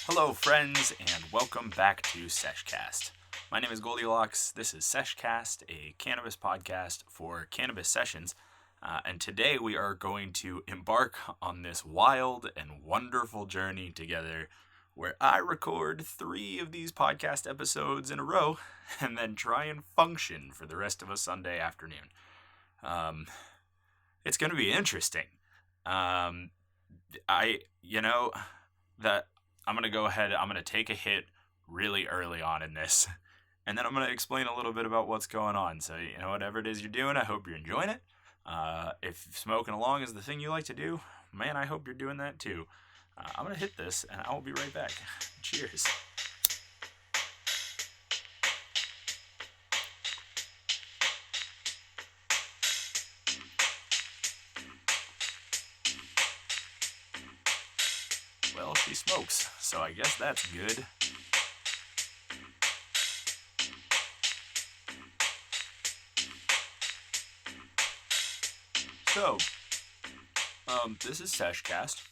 Hello, friends, and welcome back to Seshcast. My name is Goldilocks. This is Seshcast, a cannabis podcast for cannabis sessions. And today we are going to embark on this wild and wonderful journey together where I record 3 of these podcast episodes in a row and then try and function for the rest of a Sunday afternoon. It's going to be interesting. That I'm going to go ahead, I'm going to take a hit really early on in this, and then I'm going to explain a little bit about what's going on. So, whatever it is you're doing, I hope you're enjoying it. If smoking along is the thing you like to do, man, I hope you're doing that too. I'm going to hit this, and I will be right back. Cheers. Well, she smokes, so I guess that's good. So, this is Seshcast.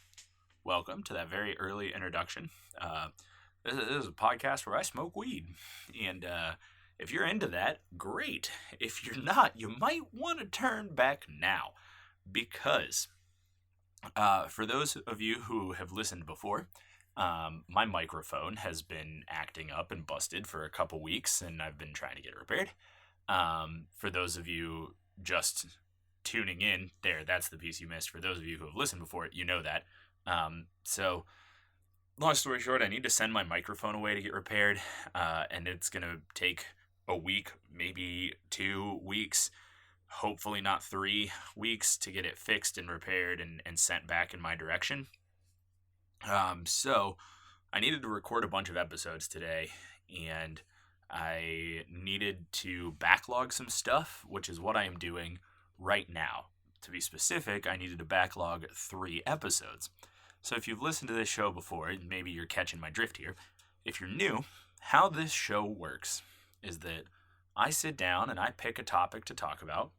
Welcome to that very early introduction. This is a podcast where I smoke weed, and if you're into that, great. If you're not, you might want to turn back now, because for those of you who have listened before, my microphone has been acting up and busted for a couple weeks, and I've been trying to get it repaired. For those of you just tuning in, that's the piece you missed. For those of you who have listened before, you know that. So, long story short, I need to send my microphone away to get repaired, and it's going to take a week, maybe 2 weeks, hopefully not 3 weeks to get it fixed and repaired and sent back in my direction. So I needed to record a bunch of episodes today, and I needed to backlog some stuff, which is what I am doing right now. To be specific, I needed to backlog 3 episodes. So if you've listened to this show before, maybe you're catching my drift here. If you're new, how this show works is that I sit down and I pick a topic to talk about,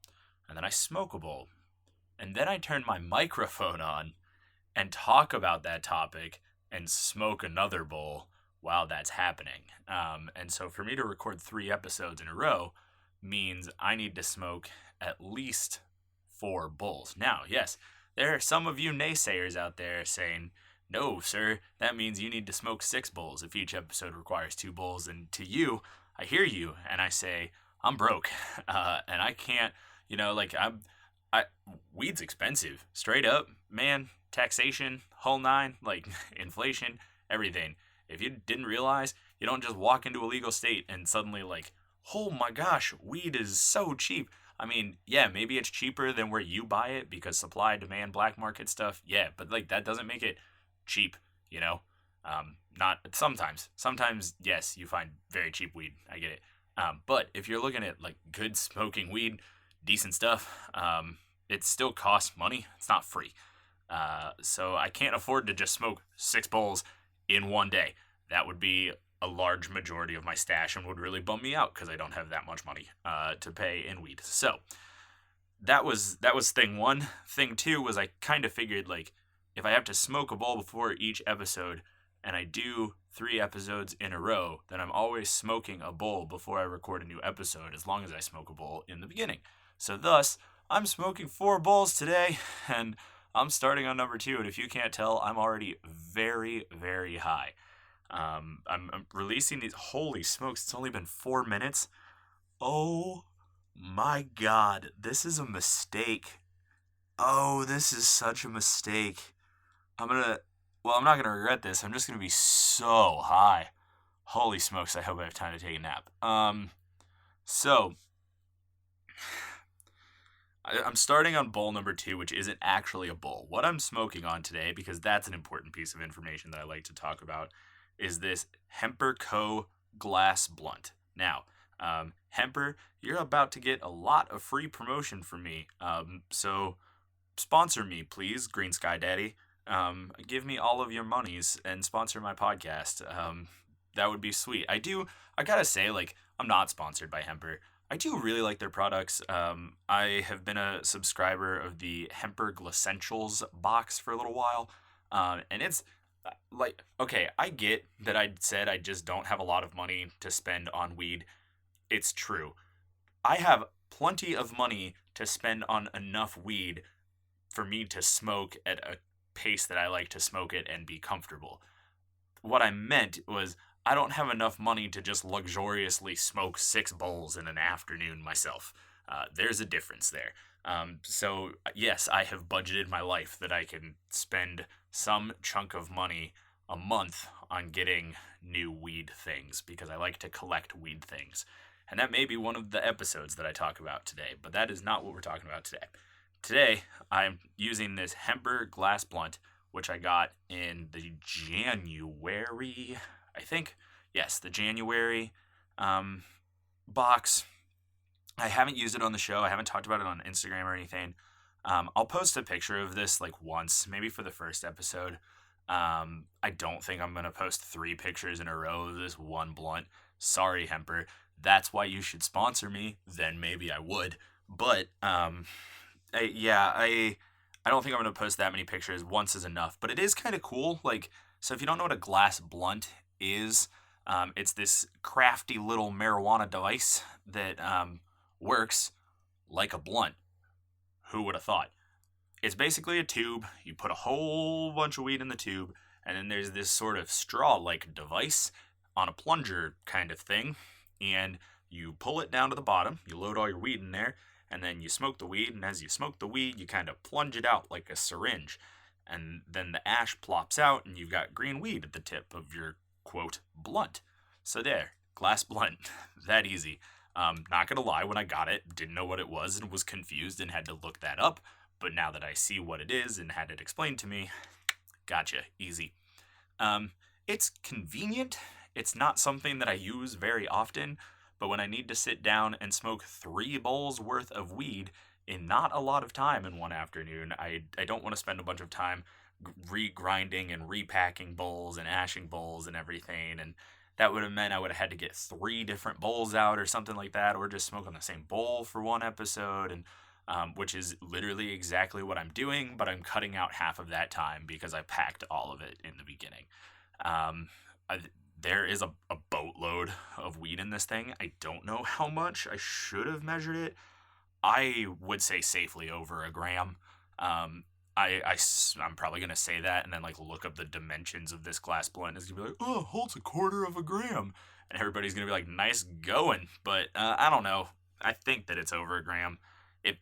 and then I smoke a bowl. And then I turn my microphone on and talk about that topic and smoke another bowl while that's happening. And so for me to record 3 episodes in a row means I need to smoke at least 4 bowls. Now, yes, there are some of you naysayers out there saying, no, sir, that means you need to smoke 6 bowls if each episode requires 2 bowls. And to you, I hear you, and I say, I'm broke, and I can't, weed's expensive, straight up, man. Taxation, whole 9, like inflation, everything. If you didn't realize, you don't just walk into a legal state and suddenly oh my gosh, weed is so cheap. I mean, yeah, maybe it's cheaper than where you buy it because supply, demand, black market stuff. Yeah, but that doesn't make it cheap, Not sometimes. Sometimes, yes, you find very cheap weed. I get it. But if you're looking at good smoking weed, decent stuff, it still costs money. It's not free. So I can't afford to just smoke 6 bowls in one day. That would be a large majority of my stash and would really bum me out because I don't have that much money to pay in weed. So that was thing 1. Thing 2 was I kind of figured if I have to smoke a bowl before each episode and I do 3 episodes in a row, then I'm always smoking a bowl before I record a new episode as long as I smoke a bowl in the beginning. So thus, I'm smoking 4 bowls today, and I'm starting on number 2, and if you can't tell, I'm already very, very high. I'm releasing these. Holy smokes, it's only been 4 minutes. Oh my god, this is a mistake. Oh, this is such a mistake. I'm not gonna regret this. I'm just gonna be so high. Holy smokes, I hope I have time to take a nap. So I'm starting on bowl number 2, which isn't actually a bowl. What I'm smoking on today, because that's an important piece of information that I like to talk about, is this Hemper Co. glass blunt. Now, Hemper, you're about to get a lot of free promotion from me. So sponsor me, please, Green Sky Daddy. Give me all of your monies and sponsor my podcast. That would be sweet. I gotta say, I'm not sponsored by Hemper. I do really like their products. I have been a subscriber of the Hemper Glessentials box for a little while, and it's like, okay, I get that I said I just don't have a lot of money to spend on weed. It's true. I have plenty of money to spend on enough weed for me to smoke at a pace that I like to smoke it and be comfortable. What I meant was I don't have enough money to just luxuriously smoke 6 bowls in an afternoon myself. There's a difference there. So, yes, I have budgeted my life that I can spend some chunk of money a month on getting new weed things because I like to collect weed things. And that may be one of the episodes that I talk about today, but that is not what we're talking about today. Today, I'm using this Hemper glass blunt, which I got in the January, I think. Yes, the January box. I haven't used it on the show. I haven't talked about it on Instagram or anything. I'll post a picture of this like once, maybe for the first episode. I don't think I'm going to post 3 pictures in a row of this one blunt. Sorry, Hemper. That's why you should sponsor me. Then maybe I would. But, I don't think I'm going to post that many pictures. Once is enough. But it is kind of cool. Like, so if you don't know what a glass blunt is, it's this crafty little marijuana device that works like a blunt. Who would have thought? It's basically a tube. You put a whole bunch of weed in the tube, and then there's this sort of straw-like device on a plunger kind of thing, and you pull it down to the bottom, you load all your weed in there, and then you smoke the weed, and as you smoke the weed, you kind of plunge it out like a syringe, and then the ash plops out, and you've got green weed at the tip of your, quote, blunt. So there, glass blunt, that easy. Not gonna lie, when I got it, didn't know what it was and was confused and had to look that up, but now that I see what it is and had it explained to me, gotcha, easy. It's convenient. It's not something that I use very often, but when I need to sit down and smoke 3 bowls worth of weed in not a lot of time in one afternoon, I don't want to spend a bunch of time re-grinding and repacking bowls and ashing bowls and everything, and that would have meant I would have had to get 3 different bowls out or something like that, or just smoke on the same bowl for one episode, and which is literally exactly what I'm doing, but I'm cutting out half of that time because I packed all of it in the beginning. There is a boatload of weed in this thing. I don't know how much. I should have measured it. I would say safely over a gram. I'm probably going to say that and then like look up the dimensions of this glass blunt. It's going to be like, oh, it holds 1/4 of a gram. And everybody's going to be like, nice going. But I don't know. I think that it's over a gram. It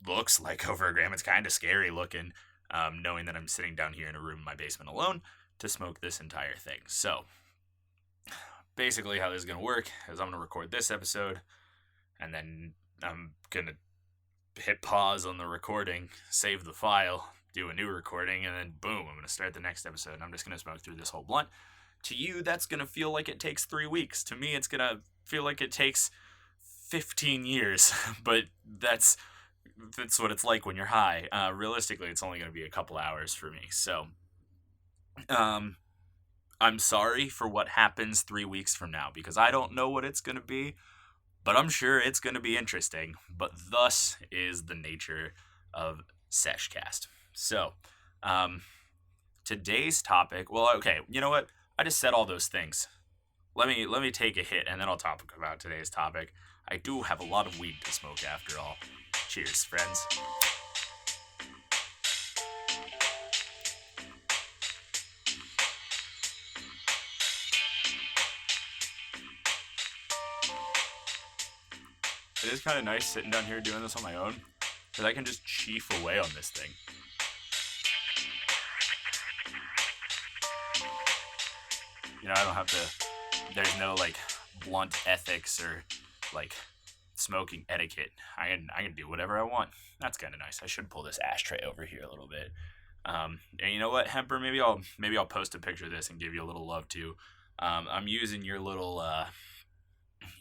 looks like over a gram. It's kind of scary looking, knowing that I'm sitting down here in a room in my basement alone to smoke this entire thing. So basically how this is going to work is I'm going to record this episode and then I'm going to hit pause on the recording, save the file, do a new recording, and then boom, I'm going to start the next episode. And I'm just going to smoke through this whole blunt. To you, that's going to feel like it takes 3 weeks. To me, it's going to feel like it takes 15 years. But that's what it's like when you're high. Realistically, it's only going to be a couple hours for me. So, I'm sorry for what happens 3 weeks from now because I don't know what it's going to be. But I'm sure it's going to be interesting. But thus is the nature of Seshcast. So, today's topic. Well, okay, you know what? I just said all those things. Let me take a hit, and then I'll talk about today's topic. I do have a lot of weed to smoke after all. Cheers, friends. It is kind of nice sitting down here doing this on my own, because I can just chief away on this thing. You know, I don't have to, there's no, like, blunt ethics or, like, smoking etiquette. I can do whatever I want. That's kind of nice. I should pull this ashtray over here a little bit. And you know what, Hemper? Maybe I'll post a picture of this and give you a little love, too. I'm using your little,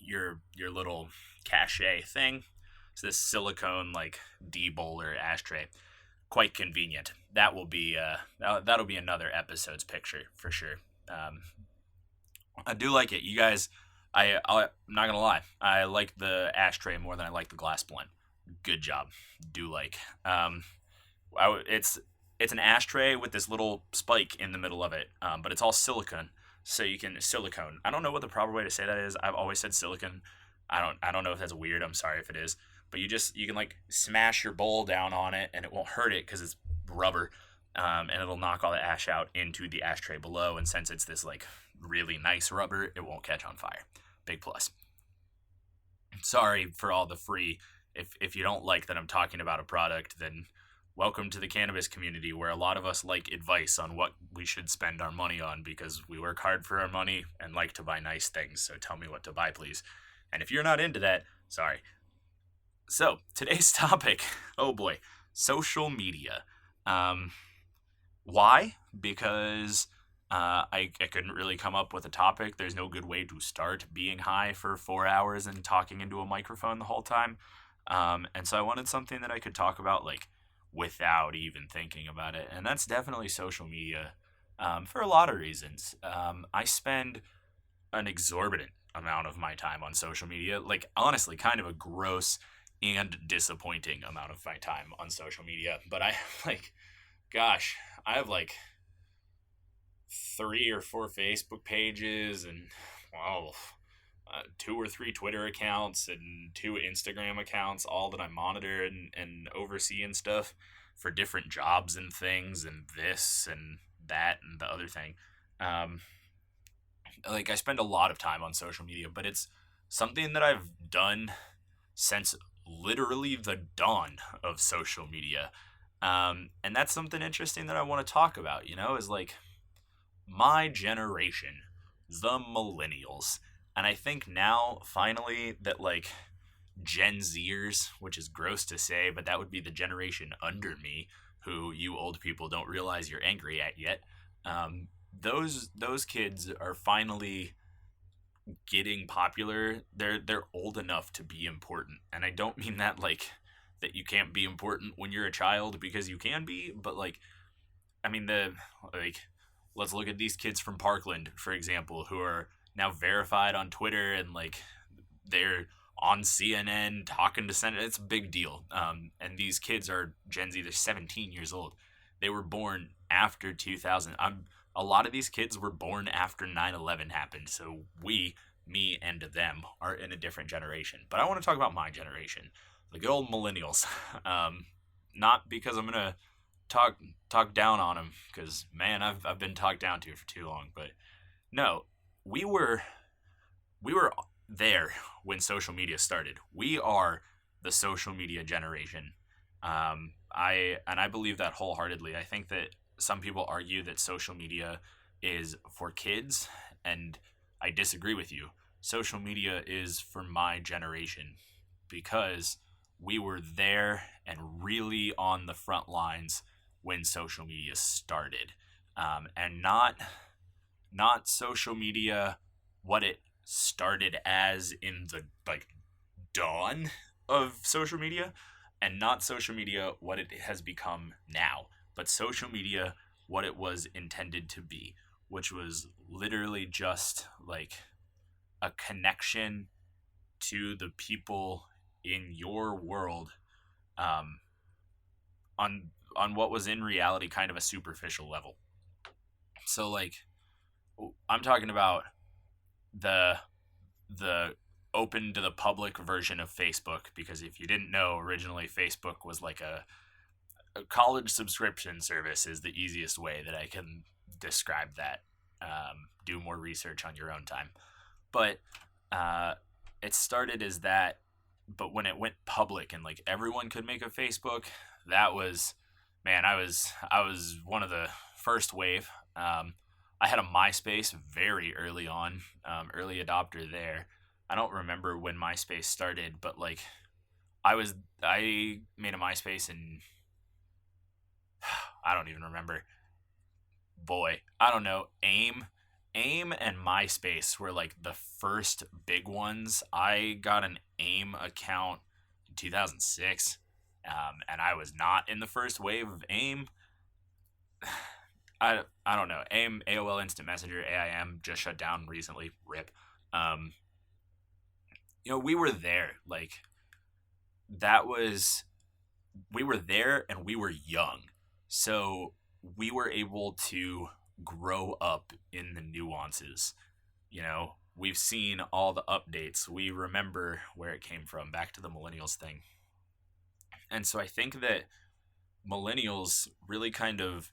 your little cachet thing. It's this silicone like D-bowler ashtray. Quite convenient. That will be that'll be another episode's picture for sure. I do like it, you guys. I'm not gonna lie. I like the ashtray more than I like the glass blunt. Good job. Do like. it's an ashtray with this little spike in the middle of it, but it's all silicone. So you can silicone. I don't know what the proper way to say that is. I've always said silicone. I don't know if that's weird. I'm sorry if it is. But you can like smash your bowl down on it and it won't hurt it because it's rubber, and it'll knock all the ash out into the ashtray below. And since it's this like really nice rubber, it won't catch on fire. Big plus. Sorry for all the free. If you don't like that I'm talking about a product, then welcome to the cannabis community, where a lot of us like advice on what we should spend our money on because we work hard for our money and like to buy nice things. So tell me what to buy, please. And if you're not into that, sorry. So today's topic, oh boy, social media. Why? Because I couldn't really come up with a topic. There's no good way to start being high for 4 hours and talking into a microphone the whole time. And so I wanted something that I could talk about like without even thinking about it. And that's definitely social media, for a lot of reasons. I spend an exorbitant amount of my time on social media. Like, honestly, kind of a gross and disappointing amount of my time on social media. But I have like, gosh, I have like 3 or 4 Facebook pages and, well, 2 or 3 Twitter accounts and 2 Instagram accounts, all that I monitor and oversee and stuff for different jobs and things and this and that and the other thing. Like, I spend a lot of time on social media, but it's something that I've done since literally the dawn of social media. And that's something interesting that I want to talk about, is like my generation, the millennials. And I think now, finally, that like Gen Zers, which is gross to say, but that would be the generation under me, who you old people don't realize you're angry at yet. Those kids are finally getting popular. They're old enough to be important, and I don't mean that like that you can't be important when you're a child, because you can be, but like, I mean, let's look at these kids from Parkland, for example, who are now verified on Twitter, and like they're on CNN talking to senators. It's a big deal. And these kids are Gen Z. They're 17 years old. They were born after 2000. A lot of these kids were born after 9/11 happened. So me and them are in a different generation. But I want to talk about my generation, the good old millennials. Not because I'm gonna talk down on them, because man, I've been talked down to for too long. But no, we were there when social media started. We are the social media generation. I believe that wholeheartedly. I think that some people argue that social media is for kids, and I disagree with you. Social media is for my generation, because we were there and really on the front lines when social media started, and not social media what it started as in the like dawn of social media, and not social media what it has become now, but social media what it was intended to be, which was literally just like a connection to the people in your world, on what was in reality kind of a superficial level. So like, I'm talking about the open to the public version of Facebook, because if you didn't know, originally Facebook was like a college subscription service, is the easiest way that I can describe that. Do more research on your own time. But it started as that, but when it went public and like everyone could make a Facebook, that was, man, I was one of the first wave. I had a MySpace very early on, early adopter there. I don't remember when MySpace started, but like I made a MySpace in, I don't even remember. Boy, I don't know. AIM and MySpace were like the first big ones. I got an AIM account in 2006, and I was not in the first wave of AIM. I don't know. AIM, AOL Instant Messenger, AIM just shut down recently. RIP. We were there. Like, we were there and we were young. So we were able to grow up in the nuances. We've seen all the updates. We remember where it came from, back to the millennials thing. And so I think that millennials really kind of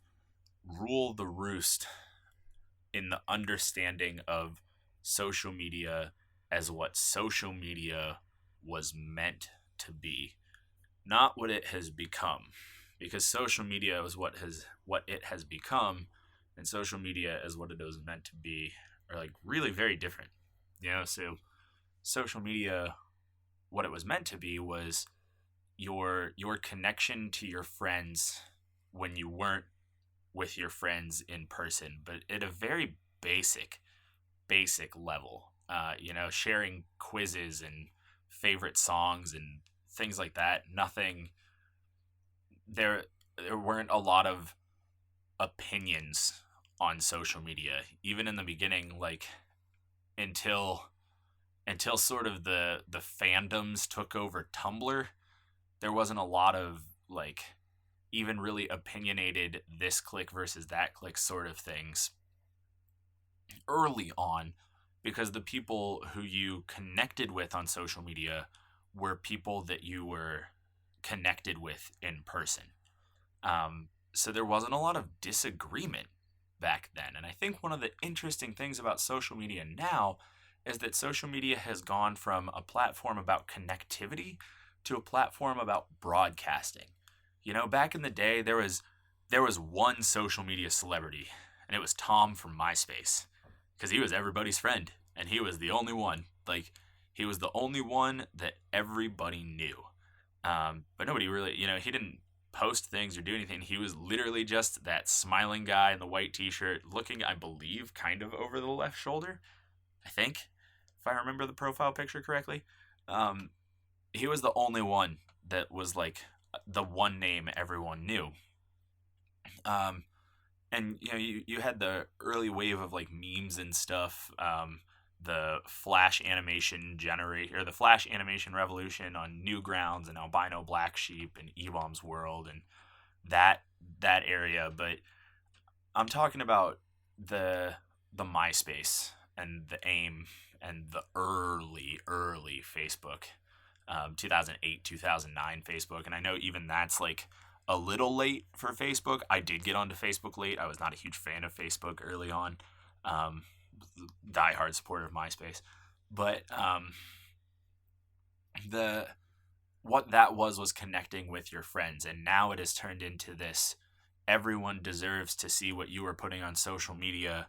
rule the roost in the understanding of social media as what social media was meant to be, not what it has become. Because social media is what it has become, and social media as what it was meant to be are like really very different. So social media, what it was meant to be was your connection to your friends when you weren't with your friends in person, but at a very basic level. Sharing quizzes and favorite songs and things like that. Nothing. There weren't a lot of opinions on social media, even in the beginning. Like until sort of the fandoms took over Tumblr, there wasn't a lot of like even really opinionated this click versus that click sort of things early on, because the people who you connected with on social media were people that you were connected with in person. So there wasn't a lot of disagreement back then. And I think one of the interesting things about social media now is that social media has gone from a platform about connectivity to a platform about broadcasting. Back in the day, there was one social media celebrity, and it was Tom from MySpace, because he was everybody's friend, and he was the only one. Like, he was the only one that everybody knew. But nobody really, he didn't post things or do anything. He was literally just that smiling guy in the white t-shirt, looking, I believe, kind of over the left shoulder, I think, if I remember the profile picture correctly. He was the only one that was like the one name everyone knew. And you had the early wave of like memes and stuff. The Flash animation the Flash animation revolution on Newgrounds and Albino Black Sheep and E-Bomb's World and that area. But I'm talking about the MySpace and the AIM and the early Facebook, 2008 2009 Facebook. And I know even that's like a little late for Facebook. I did get onto Facebook late. I was not a huge fan of Facebook early on. Diehard supporter of MySpace, but the what that was connecting with your friends, and now it has turned into this. Everyone deserves to see what you are putting on social media,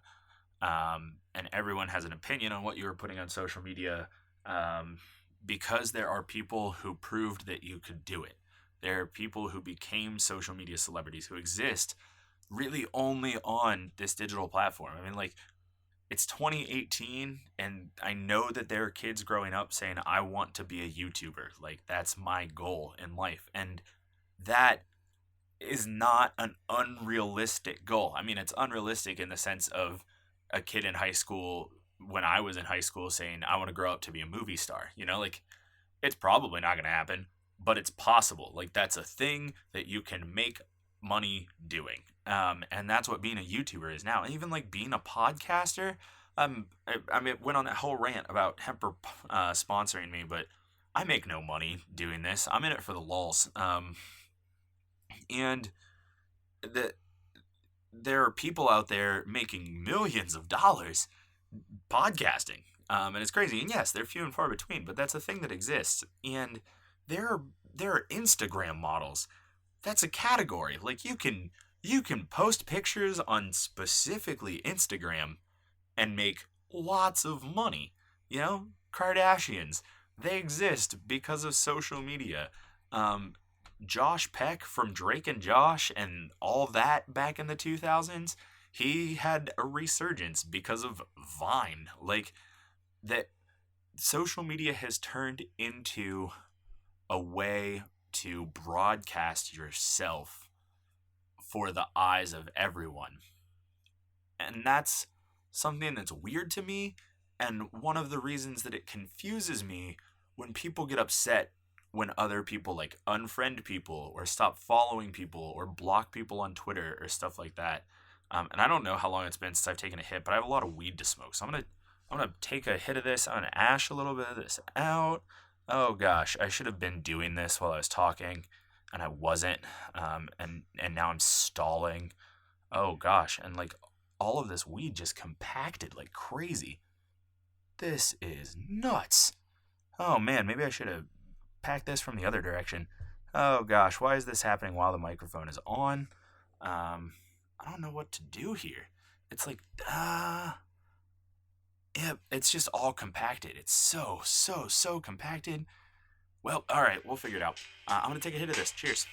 and everyone has an opinion on what you are putting on social media, because there are people who proved that you could do it. There are people who became social media celebrities who exist really only on this digital platform. I mean, like, it's 2018, and I know that there are kids growing up saying, I want to be a YouTuber. Like, that's my goal in life. And that is not an unrealistic goal. I mean, it's unrealistic in the sense of a kid in high school, when I was in high school, saying, I want to grow up to be a movie star. Like, it's probably not going to happen, but it's possible. Like, that's a thing that you can make money doing. And that's what being a YouTuber is now. And even like being a podcaster. I mean, it went on that whole rant about Hemper sponsoring me, but I make no money doing this. I'm in it for the lulz. And there are people out there making millions of dollars podcasting. And it's crazy. And yes, they're few and far between, but that's a thing that exists. And there are Instagram models. That's a category. Like, you can post pictures on specifically Instagram and make lots of money. Kardashians, they exist because of social media. Josh Peck from Drake and Josh and all that back in the 2000s, he had a resurgence because of Vine. Like, that social media has turned into a way to broadcast yourself for the eyes of everyone. And that's something that's weird to me, and one of the reasons that it confuses me when people get upset when other people like unfriend people or stop following people or block people on Twitter or stuff like that. And I don't know how long it's been since I've taken a hit, but I have a lot of weed to smoke. So I'm gonna take a hit of this. I'm gonna ash a little bit of this out. Oh gosh, I should have been doing this while I was talking, and I wasn't. And now I'm stalling. Oh gosh, and like all of this weed just compacted like crazy. This is nuts. Oh man, maybe I should have packed this from the other direction. Oh gosh, why is this happening while the microphone is on? I don't know what to do here. It's like, yeah, it's just all compacted. It's so compacted. Well, all right, we'll figure it out. I'm gonna take a hit of this. Cheers.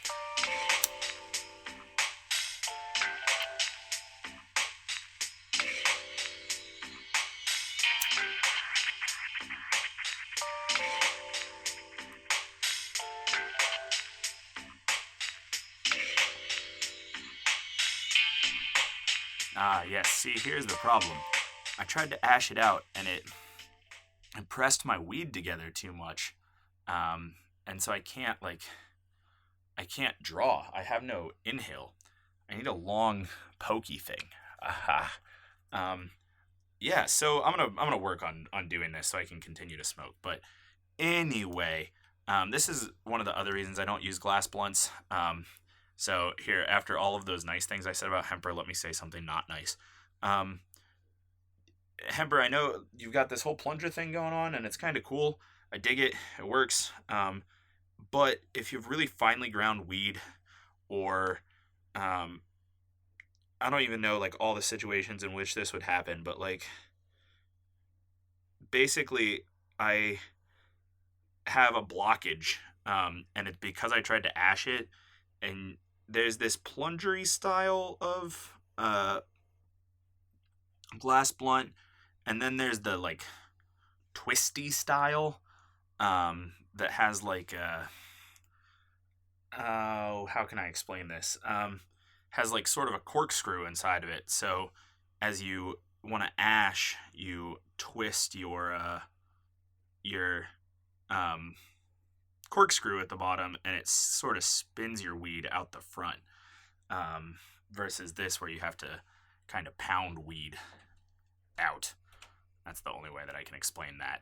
Yes, see, here's the problem. I tried to ash it out, and it pressed my weed together too much. And so I can't draw. I have no inhale. I need a long, pokey thing. Aha. Yeah, so I'm gonna work on doing this so I can continue to smoke. But anyway, this is one of the other reasons I don't use glass blunts. So here, after all of those nice things I said about Hemper, let me say something not nice. Hemper, I know you've got this whole plunger thing going on, and it's kind of cool. I dig it. It works. But if you've really finely ground weed, or I don't even know like all the situations in which this would happen, but like basically I have a blockage, and it's because I tried to ash it, and there's this plungery style of glass blunt, and then there's the like twisty style that has like how can I explain this? Has like sort of a corkscrew inside of it. So as you want to ash, you twist your corkscrew at the bottom, and it sort of spins your weed out the front. Versus this, where you have to kind of pound weed out. That's the only way that I can explain that.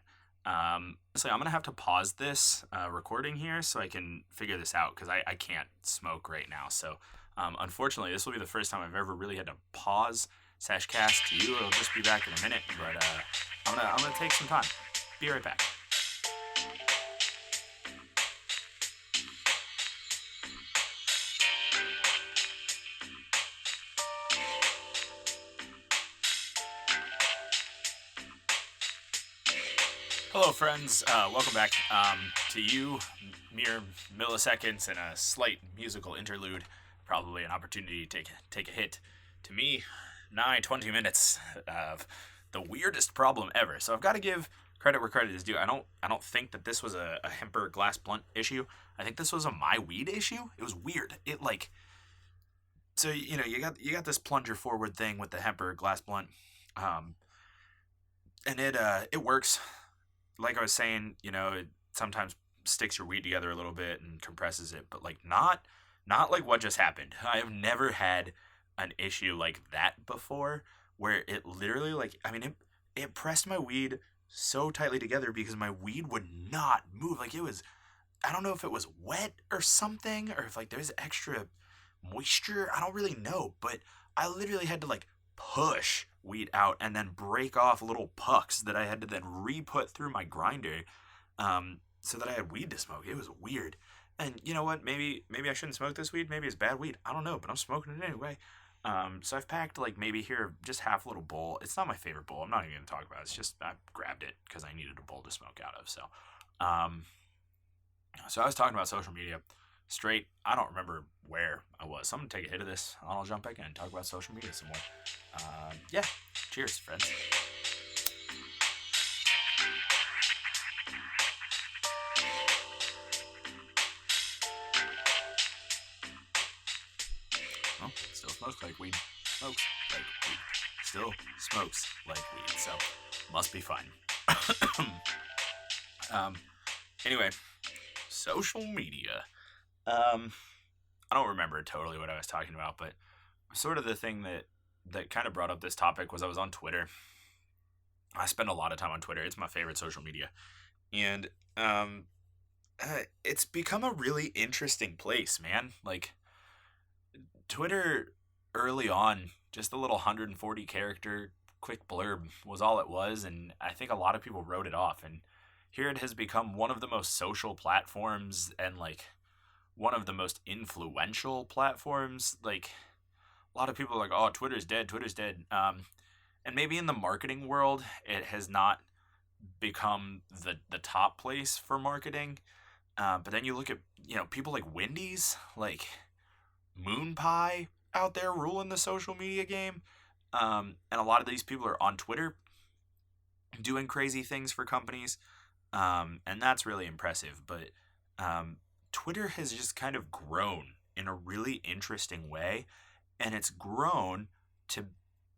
So I'm gonna have to pause this recording here so I can figure this out, because I can't smoke right now. So unfortunately, this will be the first time I've ever really had to pause Seshcast to you. It'll just be back in a minute, but I'm gonna take some time. Be right back. Hello, friends. Welcome back. To you, mere milliseconds and a slight musical interlude, probably an opportunity to take a hit. To me, nigh 20 minutes of the weirdest problem ever. So I've got to give credit where credit is due. I don't think that this was a Hemper glass blunt issue. I think this was a my weed issue. It was weird. It like, so you know, you got this plunger forward thing with the Hemper glass blunt, and it works. Like I was saying, you know, it sometimes sticks your weed together a little bit and compresses it, but like not like what just happened. I have never had an issue like that before, where it literally like, I mean, it pressed my weed so tightly together because my weed would not move. Like it was, I don't know if it was wet or something, or if like there's extra moisture. I don't really know, but I literally had to like push weed out and then break off little pucks that I had to then re-put through my grinder, so that I had weed to smoke. It was weird. And you know what? Maybe I shouldn't smoke this weed. Maybe it's bad weed. I don't know, but I'm smoking it anyway. So I've packed like maybe here just half a little bowl. It's not my favorite bowl. I'm not even going to talk about it. It's just I grabbed it because I needed a bowl to smoke out of. So I was talking about social media. Straight, I don't remember where I was. So I'm going to take a hit of this, and I'll jump back in and talk about social media some more. Yeah, cheers, friends. Well, still smokes like weed. Smokes like weed. Still smokes like weed, so must be fine. Anyway, social media. I don't remember totally what I was talking about, but sort of the thing that kind of brought up this topic was I was on Twitter. I spend a lot of time on Twitter. It's my favorite social media, and it's become a really interesting place, man. Like Twitter early on, just a little 140 character quick blurb was all it was, and I think a lot of people wrote it off. And here it has become one of the most social platforms and like one of the most influential platforms. Like a lot of people are like, "Oh, Twitter's dead. Twitter's dead." And maybe in the marketing world, it has not become the top place for marketing. But then you look at people like Wendy's, like Moon Pie out there ruling the social media game. And a lot of these people are on Twitter doing crazy things for companies. And that's really impressive. But Twitter has just kind of grown in a really interesting way. And it's grown to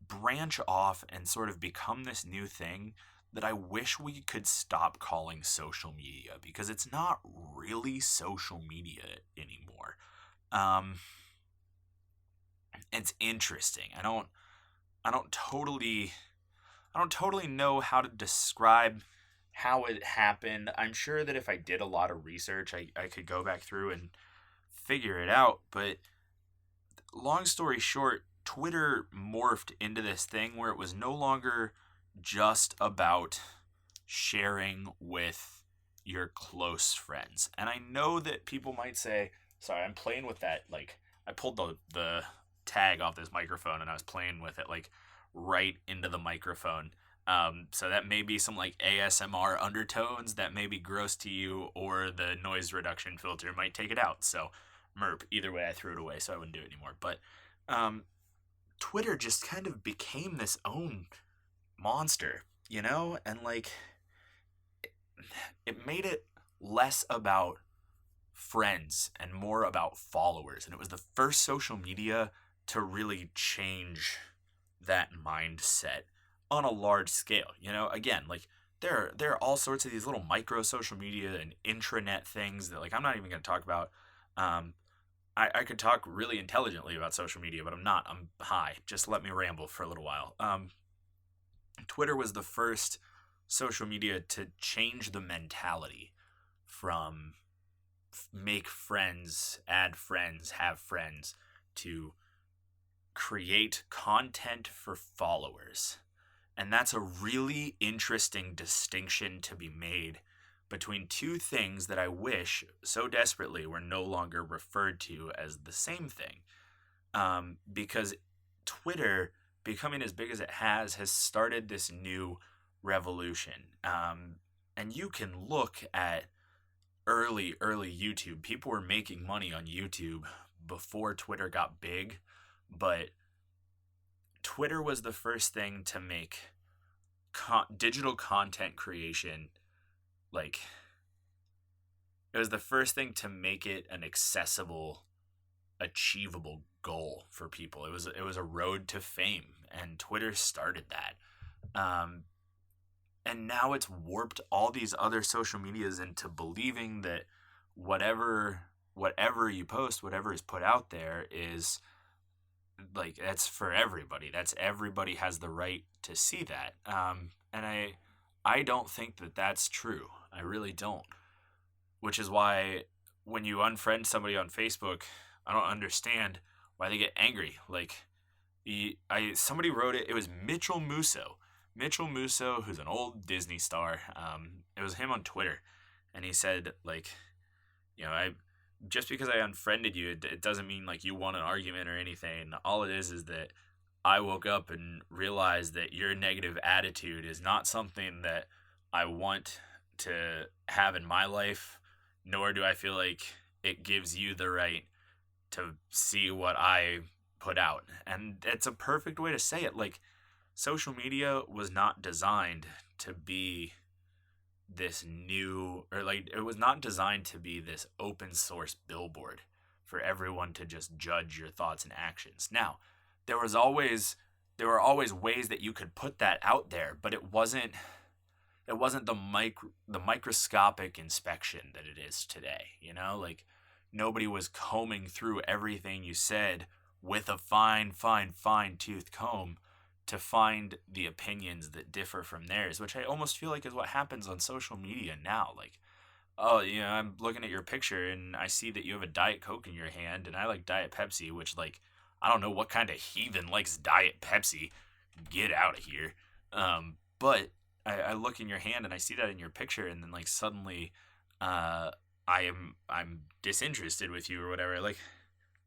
branch off and sort of become this new thing that I wish we could stop calling social media, because it's not really social media anymore. It's interesting. I don't totally know how to describe how it happened. I'm sure that if I did a lot of research, I could go back through and figure it out. But long story short, Twitter morphed into this thing where it was no longer just about sharing with your close friends. And I know that people might say, sorry, I'm playing with that. Like, I pulled the tag off this microphone and I was playing with it like right into the microphone. So that may be some like ASMR undertones that may be gross to you, or the noise reduction filter might take it out. So merp, either way, I threw it away so I wouldn't do it anymore. But Twitter just kind of became this own monster, and like it made it less about friends and more about followers. And it was the first social media to really change that mindset on a large scale. Again, like there are all sorts of these little micro social media and intranet things that like I'm not even going to talk about. I could talk really intelligently about social media, but I'm not. I'm high. Just let me ramble for a little while. Twitter was the first social media to change the mentality from make friends, add friends, have friends, to create content for followers. And that's a really interesting distinction to be made between two things that I wish so desperately were no longer referred to as the same thing. Because Twitter, becoming as big as it has started this new revolution. And you can look at early YouTube. People were making money on YouTube before Twitter got big, but Twitter was the first thing to make digital content creation, like, it was the first thing to make it an accessible, achievable goal for people. It was a road to fame, and Twitter started that. And now it's warped all these other social medias into believing that whatever you post, whatever is put out there is like, that's for everybody. That's everybody has the right to see that. And I don't think that that's true. I really don't. Which is why when you unfriend somebody on Facebook, I don't understand why they get angry. Like, somebody wrote it. It was Mitchell Musso. Mitchell Musso, who's an old Disney star. It was him on Twitter, and he said, like, just because I unfriended you, it doesn't mean like you won an argument or anything. All it is that I woke up and realized that your negative attitude is not something that I want to have in my life, nor do I feel like it gives you the right to see what I put out. And it's a perfect way to say it. Like, social media was not designed to be this new, or like, it was not designed to be this open source billboard for everyone to just judge your thoughts and actions. Now, there were always ways that you could put that out there, but it wasn't it wasn't the microscopic inspection that it is today, like nobody was combing through everything you said with a fine tooth comb to find the opinions that differ from theirs, which I almost feel like is what happens on social media now. Like, oh, I'm looking at your picture and I see that you have a Diet Coke in your hand and I like Diet Pepsi, which, like, I don't know what kind of heathen likes Diet Pepsi. Get out of here. But I look in your hand and I see that in your picture, and then, like, suddenly, uh, I'm disinterested with you or whatever. Like,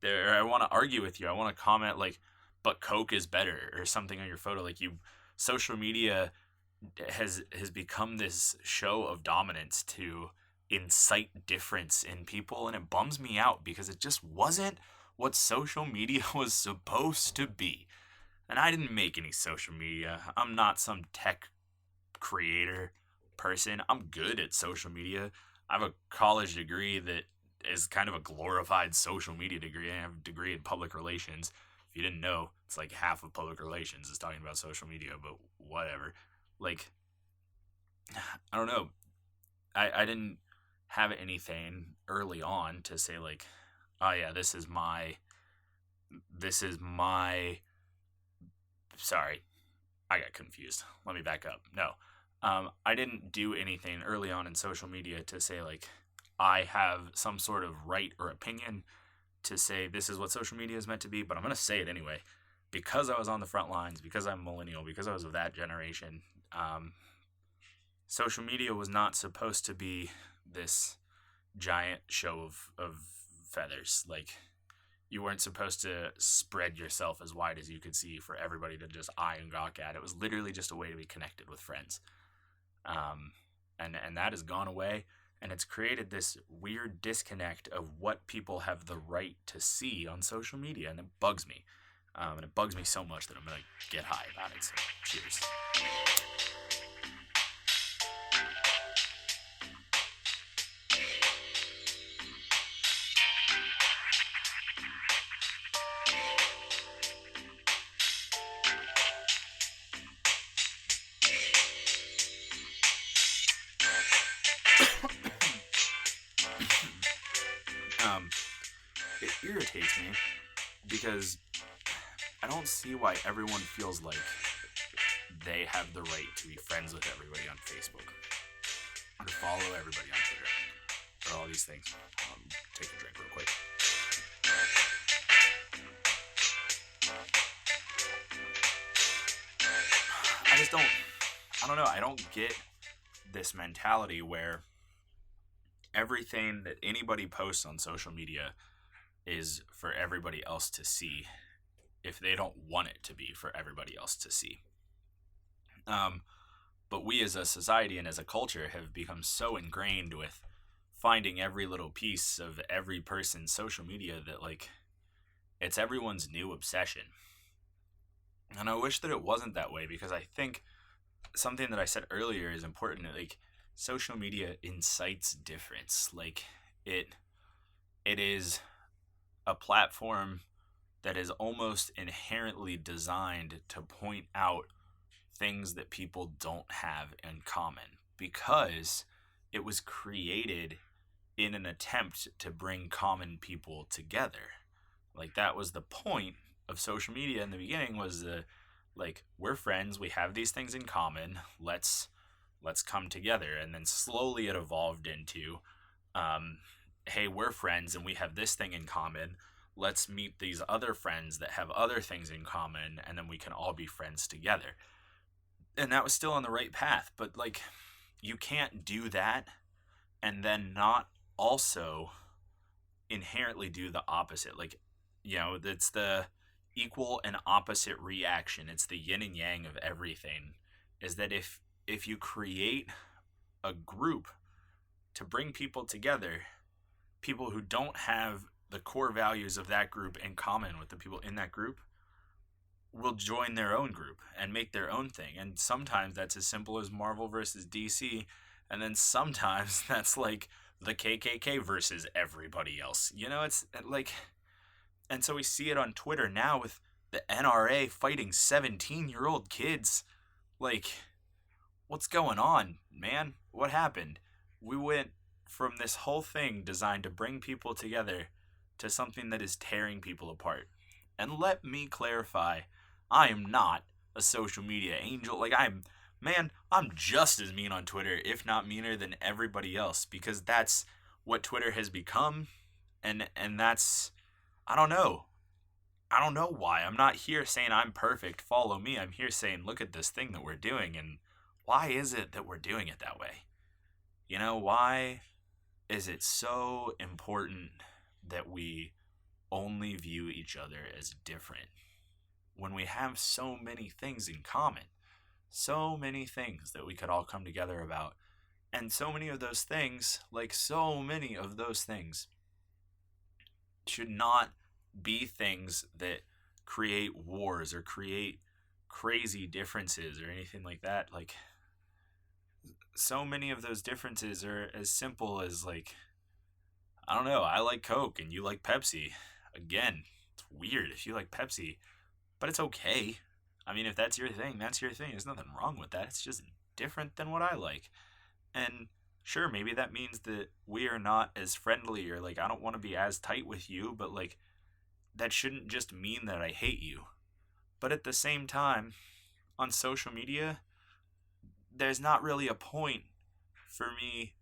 there, I want to argue with you. I want to comment, like, but Coke is better or something on your photo. Like, social media has become this show of dominance to incite difference in people, and it bums me out because it just wasn't what social media was supposed to be. And I didn't make any social media. I'm not some tech creator person. I'm good at social media. I have a college degree that is kind of a glorified social media degree. I have a degree in public relations. If you didn't know, it's like half of public relations is talking about social media, but whatever. Like, I don't know. I didn't have anything early on to say, like, oh yeah, this is my sorry, I got confused. Let me back up. No, I didn't do anything early on in social media to say, like, I have some sort of right or opinion to say this is what social media is meant to be, but I'm going to say it anyway. Because I was on the front lines, because I'm a millennial, because I was of that generation, social media was not supposed to be this giant show of feathers. Like, you weren't supposed to spread yourself as wide as you could see for everybody to just eye and gawk at. It was literally just a way to be connected with friends. And that has gone away, and it's created this weird disconnect of what people have the right to see on social media, and it bugs me. And it bugs me so much that I'm going to get high about it. So, cheers. It irritates me because I don't see why everyone feels like they have the right to be friends with everybody on Facebook or to follow everybody on Twitter or all these things. Take a drink real quick. I don't know. I don't get this mentality where everything that anybody posts on social media is for everybody else to see if they don't want it to be for everybody else to see. But we as a society and as a culture have become so ingrained with finding every little piece of every person's social media that, like, it's everyone's new obsession. And I wish that it wasn't that way, because I think something that I said earlier is important. Like, social media incites difference. Like, it is a platform that is almost inherently designed to point out things that people don't have in common, because it was created in an attempt to bring common people together. Like, that was the point of social media in the beginning, was like, we're friends, we have these things in common, let's come together. And then slowly it evolved into, hey, we're friends and we have this thing in common, let's meet these other friends that have other things in common, and then we can all be friends together. And that was still on the right path, but, like, you can't do that and then not also inherently do the opposite. Like, it's the equal and opposite reaction. It's the yin and yang of everything. Is that if you create a group to bring people together, people who don't have the core values of that group in common with the people in that group will join their own group and make their own thing. And sometimes that's as simple as Marvel versus DC, and then sometimes that's like the KKK versus everybody else. It's like, and so we see it on Twitter now with the NRA fighting 17-year-old kids. Like, what's going on, man? What happened? We went from this whole thing designed to bring people together to something that is tearing people apart. And let me clarify, I am not a social media angel. I'm just as mean on Twitter, if not meaner than everybody else, because that's what Twitter has become. And that's, I don't know. I don't know why. I'm not here saying I'm perfect, follow me. I'm here saying, look at this thing that we're doing, and why is it that we're doing it that way? Why is it so important that we only view each other as different when we have so many things in common? So many things that we could all come together about. And so many of those things, should not be things that create wars or create crazy differences or anything like that. Like, so many of those differences are as simple as, like, I don't know, I like Coke and you like Pepsi. Again, it's weird if you like Pepsi, but it's okay. I mean, if that's your thing, that's your thing. There's nothing wrong with that. It's just different than what I like. And sure, maybe that means that we are not as friendly, or like I don't want to be as tight with you, but like that shouldn't just mean that I hate you. But at the same time, on social media, there's not really a point for me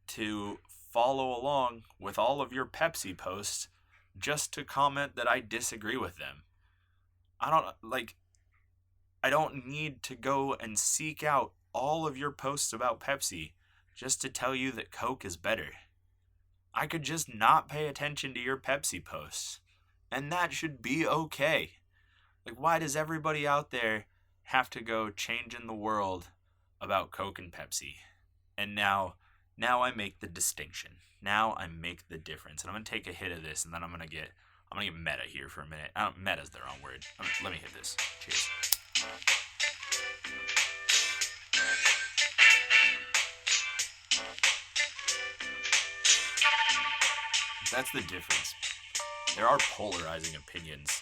to follow along with all of your Pepsi posts just to comment that I disagree with them. I don't need to go and seek out all of your posts about Pepsi just to tell you that Coke is better. I could just not pay attention to your Pepsi posts, and that should be okay. Like, why does everybody out there have to go changing the world about Coke and Pepsi? And now I make the distinction. Now I make the difference. And I'm going to take a hit of this, and then I'm going to get meta here for a minute. Meta's the wrong word. Let me hit this. Cheers. That's the difference. There are polarizing opinions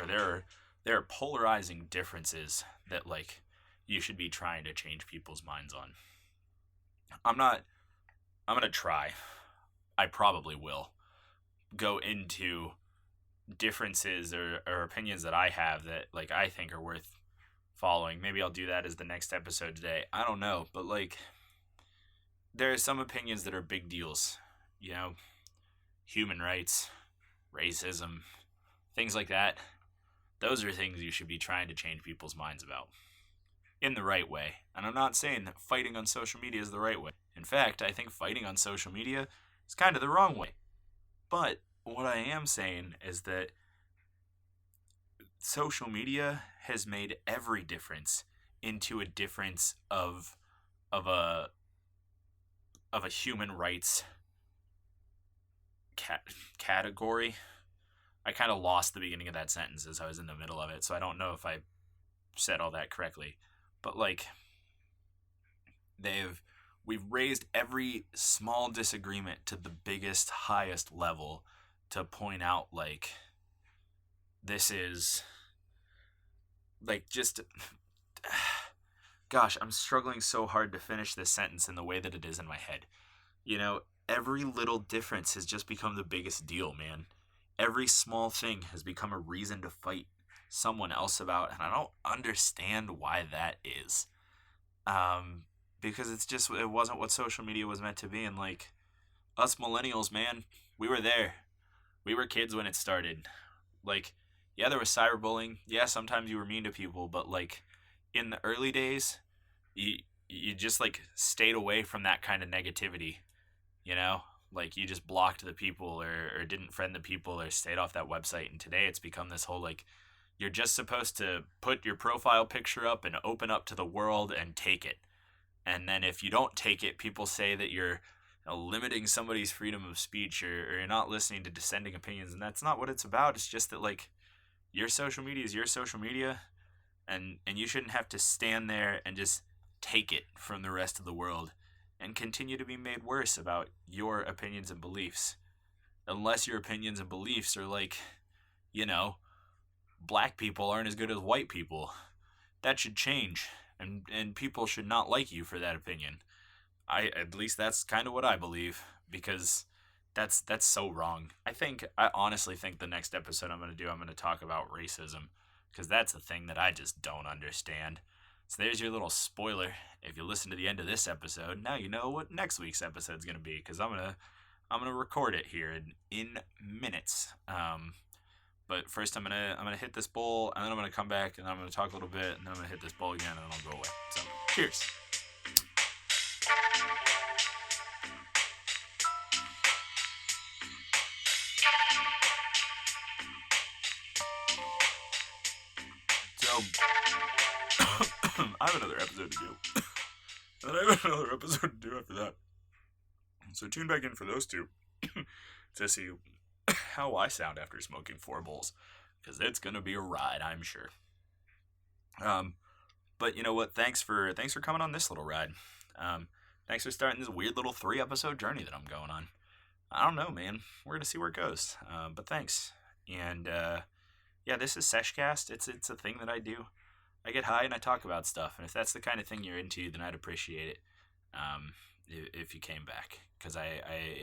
there are polarizing differences that, like, you should be trying to change people's minds on. I'm going to try. I probably will go into differences or opinions that I have that, like, I think are worth following. Maybe I'll do that as the next episode today. I don't know, but like, there are some opinions that are big deals. Human rights, racism, things like that. Those are things you should be trying to change people's minds about in the right way. And I'm not saying that fighting on social media is the right way. In fact, I think fighting on social media is kind of the wrong way. But what I am saying is that social media has made every difference into a difference of a human rights category. I kind of lost the beginning of that sentence as I was in the middle of it, so I don't know if I said all that correctly. But like, we've raised every small disagreement to the biggest, highest level to point out, like, this is, like, just, gosh, I'm struggling so hard to finish this sentence in the way that it is in my head. Every little difference has just become the biggest deal, man. Every small thing has become a reason to fight someone else about, and I don't understand why that is. Because it wasn't what social media was meant to be, and like, us millennials, man, we were there. We were kids when it started. Like, yeah, there was cyberbullying. Yeah, sometimes you were mean to people, but like, in the early days, you just like stayed away from that kind of negativity. Like, you just blocked the people or didn't friend the people or stayed off that website. And today it's become this whole, like, you're just supposed to put your profile picture up and open up to the world and take it. And then if you don't take it, people say that you're limiting somebody's freedom of speech or you're not listening to dissenting opinions. And that's not what it's about. It's just that, like, your social media is your social media, and you shouldn't have to stand there and just take it from the rest of the world and continue to be made worse about your opinions and beliefs. Unless your opinions and beliefs are like, black people aren't as good as white people. That should change. and people should not like you for that opinion. At least that's kind of what I believe, because that's so wrong. I honestly think the next episode I'm going to talk about racism, because that's a thing that I just don't understand. So there's your little spoiler. If you listen to the end of this episode, now you know what next week's episode is going to be, because I'm gonna record it here in minutes. But first I'm gonna hit this bowl, and then I'm gonna come back, and then I'm gonna talk a little bit, and then I'm gonna hit this bowl again, and then I'll go away. So cheers. So I have another episode to do. And I have another episode to do after that. So tune back in for those two to see how I sound after smoking 4 bowls, because it's gonna be a ride, I'm sure. But you know what? Thanks for coming on this little ride. Thanks for starting this weird little 3-episode journey that I'm going on. I don't know, man. We're gonna see where it goes. But thanks. And yeah, this is Seshcast. It's a thing that I do. I get high and I talk about stuff, and if that's the kind of thing you're into, then I'd appreciate it. If you came back, because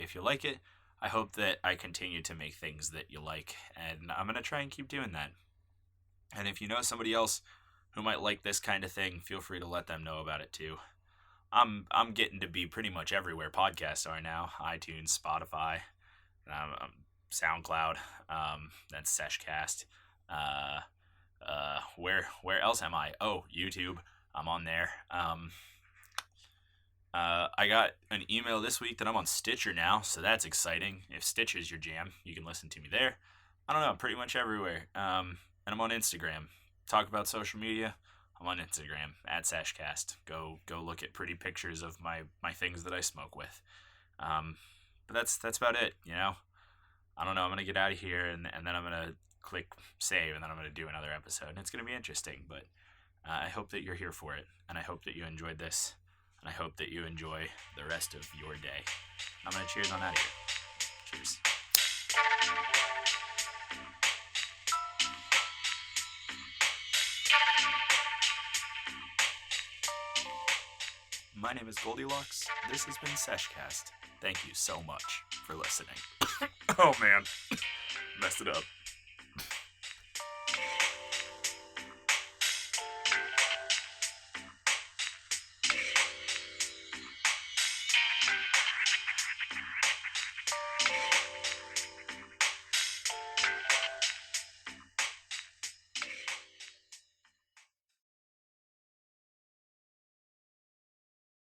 if you like it, I hope that I continue to make things that you like, and I'm gonna try and keep doing that. And if you know somebody else who might like this kind of thing, feel free to let them know about it too. I'm getting to be pretty much everywhere podcasts are now: iTunes, Spotify, SoundCloud. That's Seshcast. Where else am I? Oh, YouTube. I'm on there. I got an email this week that I'm on Stitcher now, so that's exciting. If Stitcher's your jam, you can listen to me there. I don't know, pretty much everywhere. And I'm on Instagram. Talk about social media. I'm on Instagram at Seshcast. Go look at pretty pictures of my things that I smoke with. But that's about it. You know, I don't know. I'm gonna get out of here, and then I'm gonna click save, and then I'm gonna do another episode. And it's gonna be interesting, but I hope that you're here for it, and I hope that you enjoyed this. And I hope that you enjoy the rest of your day. I'm going to cheers on that here. Cheers. My name is Goldilocks. This has been Seshcast. Thank you so much for listening. Oh man, messed it up.